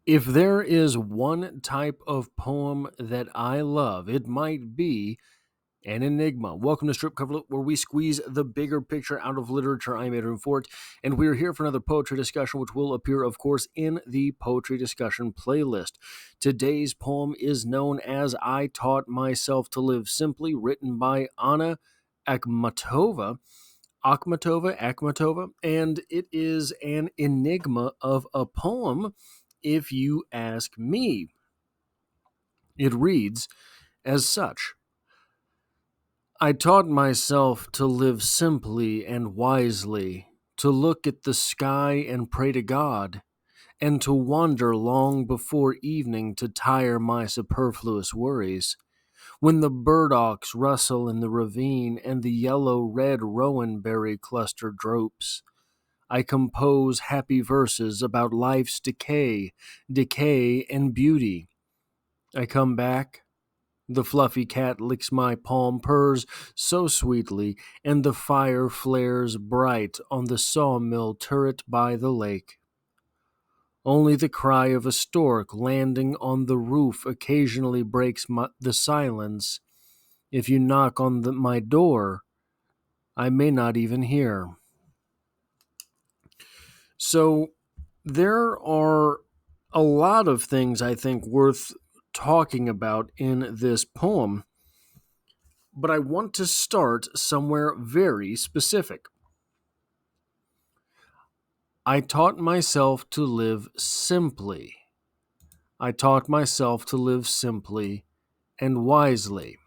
If there is one type of poem that I love, it might be an enigma. Welcome to Strip Cover, where we squeeze the bigger picture out of literature. I'm Adrian Fort, and we're here for another poetry discussion, which will appear, of course, in the poetry discussion playlist. Today's poem is known as I Taught Myself to Live Simply, written by Anna Akhmatova. Akhmatova, and it is an enigma of a poem, if you ask me. It reads as such: I taught myself to live simply and wisely, to look at the sky and pray to God, and to wander long before evening to tire my superfluous worries. When the burdocks rustle in the ravine and the yellow-red rowan berry cluster droops, I compose happy verses about life's decay, and beauty. I come back. The fluffy cat licks my palm, purrs so sweetly, and the fire flares bright on the sawmill turret by the lake. Only the cry of a stork landing on the roof occasionally breaks the silence. If you knock on my door, I may not even hear. So there are a lot of things I think worth talking about in this poem, but I want to start somewhere very specific. I taught myself to live simply. I taught myself to live simply and wisely.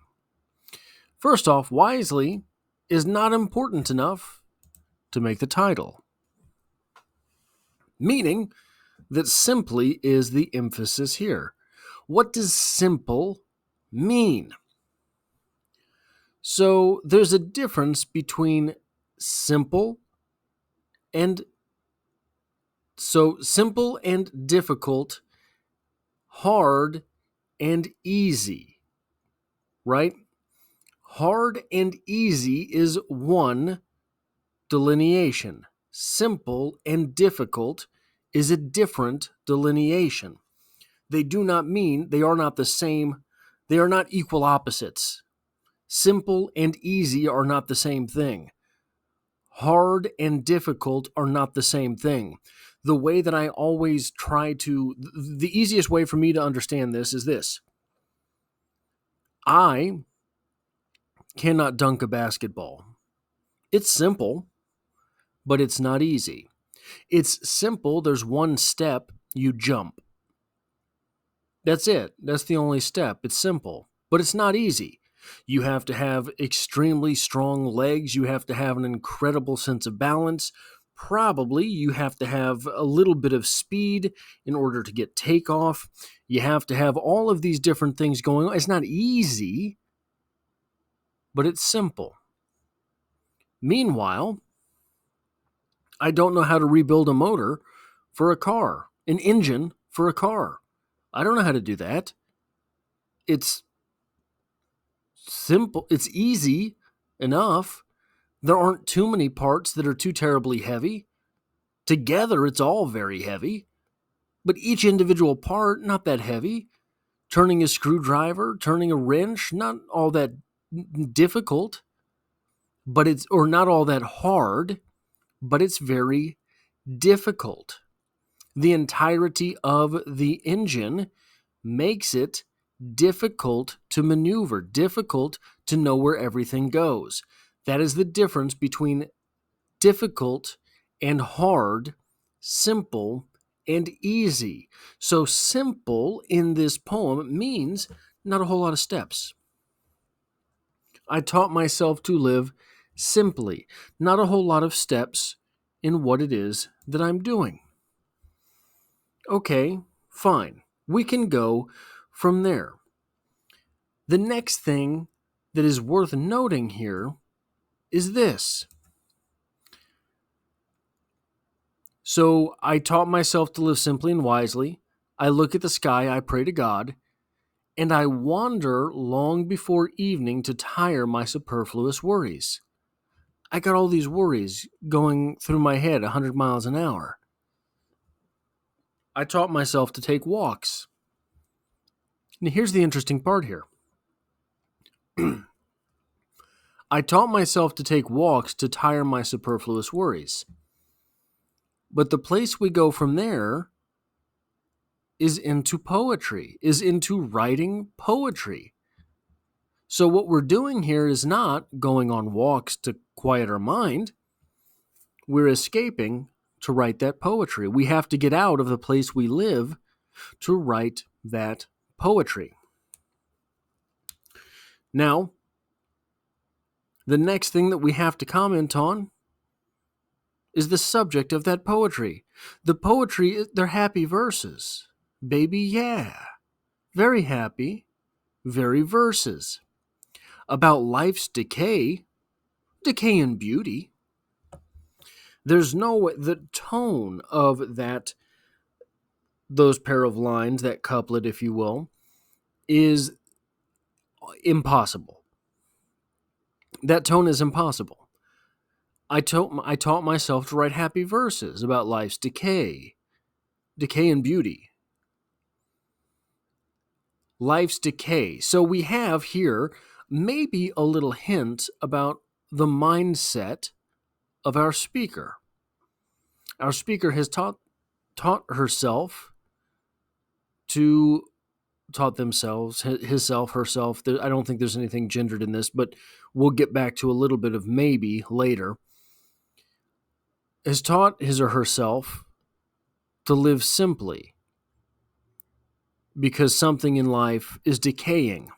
First off, wisely is not important enough to make the title, meaning that simply is the emphasis here. What does simple mean? So there's a difference between simple and difficult, hard and easy, right? Hard and easy is one delineation. Simple and difficult is a different delineation. They do not mean, they are not the same, they are not equal opposites. Simple and easy are not the same thing. Hard and difficult are not the same thing. The way that I always the easiest way for me to understand this is this. I cannot dunk a basketball. It's simple, but it's not easy. It's simple, there's one step, you jump. That's it. That's the only step. It's simple, but it's not easy. You have to have extremely strong legs. You have to have an incredible sense of balance. Probably you have to have a little bit of speed in order to get takeoff. You have to have all of these different things going on. It's not easy, but it's simple. Meanwhile, I don't know how to rebuild a motor for a car, an engine for a car. I don't know how to do that. It's simple. It's easy enough. There aren't too many parts that are too terribly heavy. Together, it's all very heavy. But each individual part, not that heavy. Turning a screwdriver, turning a wrench, not all that difficult. Or not all that hard, but it's very difficult. The entirety of the engine makes it difficult to maneuver, difficult to know where everything goes. That is the difference between difficult and hard, simple and easy. So simple in this poem means not a whole lot of steps. I taught myself to live simply, not a whole lot of steps in what it is that I'm doing. Okay, fine. We can go from there. The next thing that is worth noting here is this. So I taught myself to live simply and wisely. I look at the sky, I pray to God, and I wander long before evening to tire my superfluous worries. I got all these worries going through my head 100 miles an hour. I taught myself to take walks. And here's the interesting part here. I taught myself to take walks to tire my superfluous worries. But the place we go from there is into poetry, is into writing poetry. So what we're doing here is not going on walks to quiet our mind. We're escaping to write that poetry. We have to get out of the place we live to write that poetry. Now, the next thing that we have to comment on is the subject of that poetry. The poetry, they're happy verses. Baby, yeah. Very happy, very verses. About life's decay and beauty. There's no, the tone of those pair of lines, that couplet, if you will, is impossible. That tone is impossible. I taught myself to write happy verses about life's decay and beauty. Life's decay. So we have here maybe a little hint about the mindset of our speaker. Our speaker has taught herself to taught themselves, himself, herself. I don't think there's anything gendered in this, but we'll get back to a little bit of maybe later. Has taught his or herself to live simply because something in life is decaying.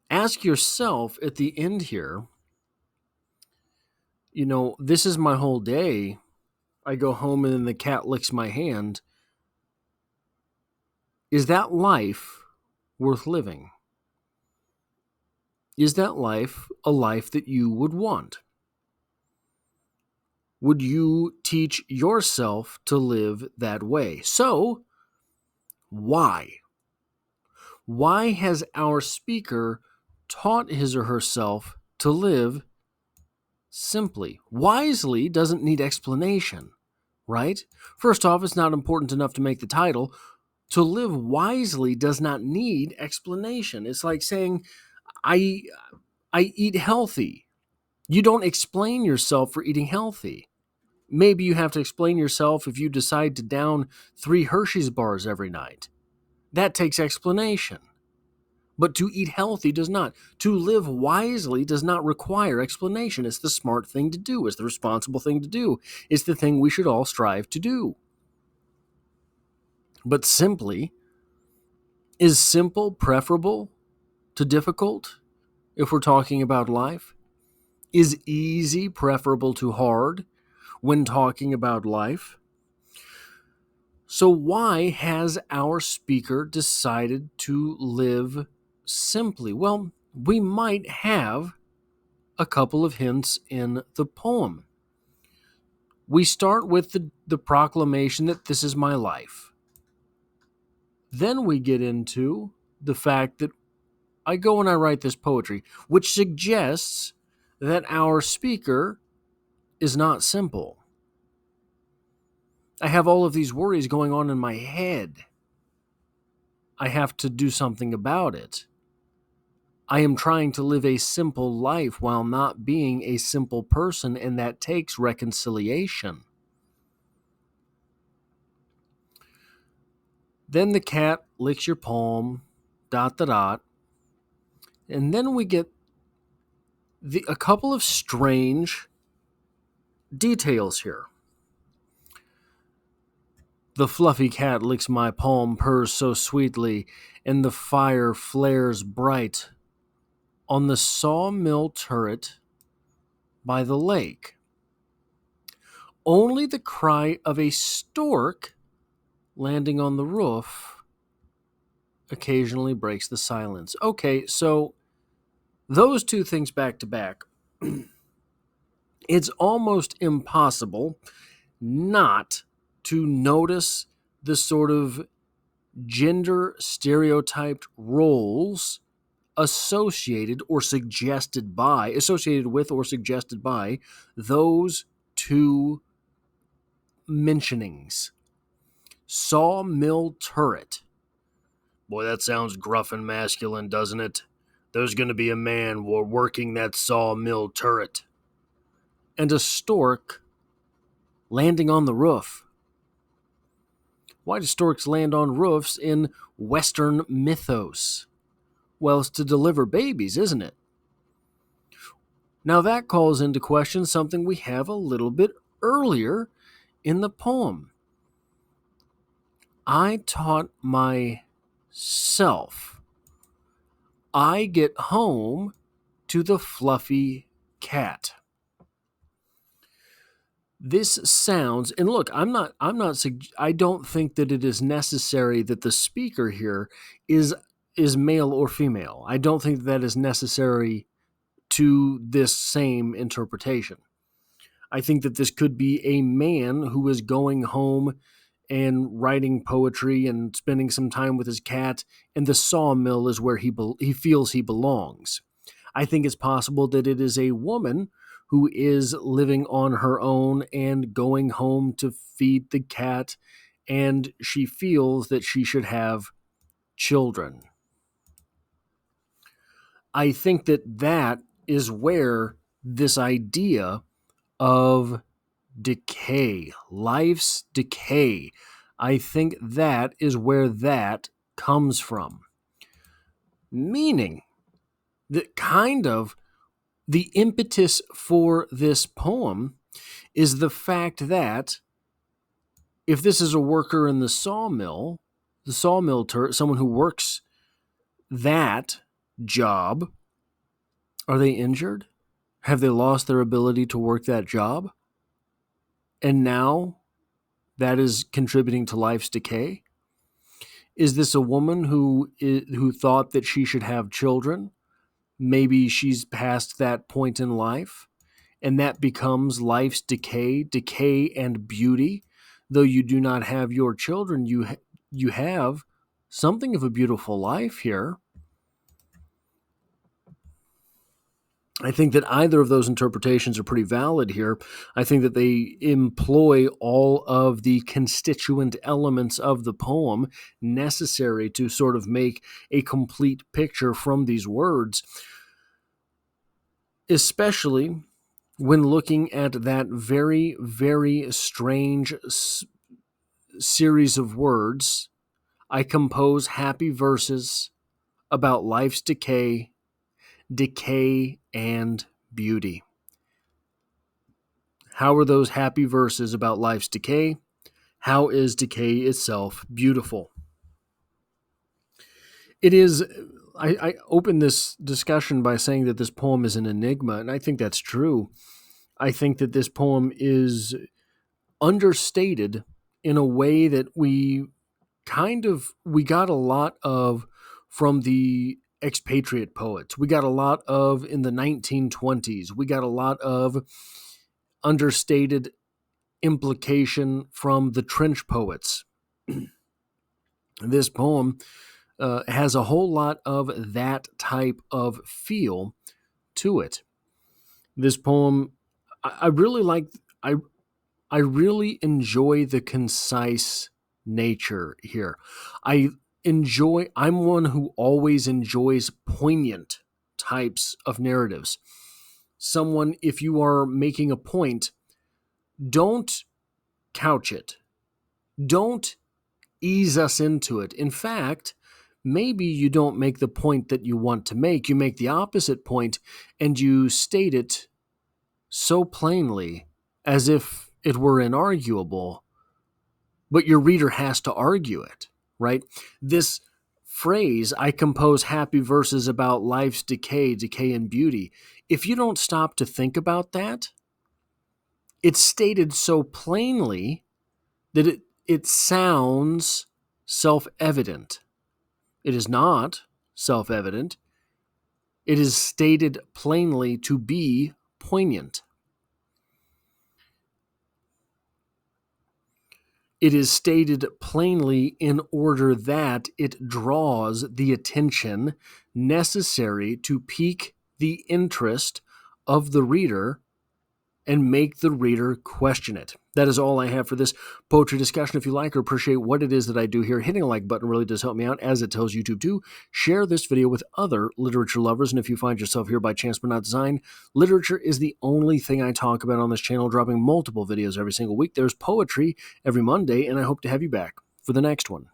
Ask yourself at the end here, this is my whole day. I go home and then the cat licks my hand. Is that life worth living? Is that life a life that you would want? Would you teach yourself to live that way? So, why? Why has our speaker taught his or herself to live simply? Wisely doesn't need explanation, right? First off, it's not important enough to make the title. To live wisely does not need explanation. It's like saying, I eat healthy. You don't explain yourself for eating healthy. Maybe you have to explain yourself if you decide to down 3 Hershey's bars every night. That takes explanation. But to eat healthy does not. To live wisely does not require explanation. It's the smart thing to do. It's the responsible thing to do. It's the thing we should all strive to do. But simply, is simple preferable to difficult if we're talking about life? Is easy preferable to hard when talking about life? So why has our speaker decided to live simply? Well, we might have a couple of hints in the poem. We start with the proclamation that this is my life. Then we get into the fact that I go and I write this poetry, which suggests that our speaker is not simple. I have all of these worries going on in my head. I have to do something about it. I am trying to live a simple life while not being a simple person, and that takes reconciliation. Then the cat licks your palm, ... And then we get a couple of strange details here. The fluffy cat licks my palm, purrs so sweetly, and the fire flares bright on the sawmill turret by the lake. Only the cry of a stork landing on the roof occasionally breaks the silence. Okay, so those two things back to back, it's almost impossible not to notice the sort of gender stereotyped roles associated with or suggested by those two mentionings. Sawmill turret. Boy, that sounds gruff and masculine, doesn't it? There's going to be a man working that sawmill turret. And a stork landing on the roof. Why do storks land on roofs in Western mythos? Well, it's to deliver babies, isn't it? Now that calls into question something we have a little bit earlier in the poem. I taught myself. I get home to the fluffy cat. This sounds, and look, I don't think that it is necessary that the speaker here is male or female. I don't think that is necessary to this same interpretation. I think that this could be a man who is going home and writing poetry and spending some time with his cat, and the sawmill is where he feels he belongs. I think it's possible that it is a woman who is living on her own and going home to feed the cat, and she feels that she should have children. I think that is where this idea of decay, life's decay, I think that is where that comes from. Meaning that kind of the impetus for this poem is the fact that if this is a worker in the sawmill turret, someone who works that job, are they injured? Have they lost their ability to work that job? And now that is contributing to life's decay? Is this a woman who thought that she should have children? Maybe she's past that point in life, and that becomes life's decay and beauty. Though you do not have your children, you have something of a beautiful life here. I think that either of those interpretations are pretty valid here. I think that they employ all of the constituent elements of the poem necessary to sort of make a complete picture from these words, especially when looking at that very, very strange series of words. I compose happy verses about life's decay, and beauty. How are those happy verses about life's decay? How is decay itself beautiful? It is. I opened this discussion by saying that this poem is an enigma, and I think that's true. I think that this poem is understated in a way that we got a lot of from the expatriate poets. We got a lot of in the 1920s. We got a lot of understated implication from the trench poets. This poem has a whole lot of that type of feel to it. This poem, I really like. I really enjoy the concise nature here. I'm one who always enjoys poignant types of narratives. Someone, if you are making a point, don't couch it. Don't ease us into it. In fact, maybe you don't make the point that you want to make. You make the opposite point and you state it so plainly as if it were inarguable, but your reader has to argue it, right? This phrase, I compose happy verses about life's decay and beauty. If you don't stop to think about that, it's stated so plainly that it sounds self-evident. It is not self-evident. It is stated plainly to be poignant. It is stated plainly in order that it draws the attention necessary to pique the interest of the reader and make the reader question it. That is all I have for this poetry discussion. If you like or appreciate what it is that I do here, hitting a like button really does help me out, as it tells YouTube to share this video with other literature lovers. And if you find yourself here by chance but not design, literature is the only thing I talk about on this channel, dropping multiple videos every single week. There's poetry every Monday, and I hope to have you back for the next one.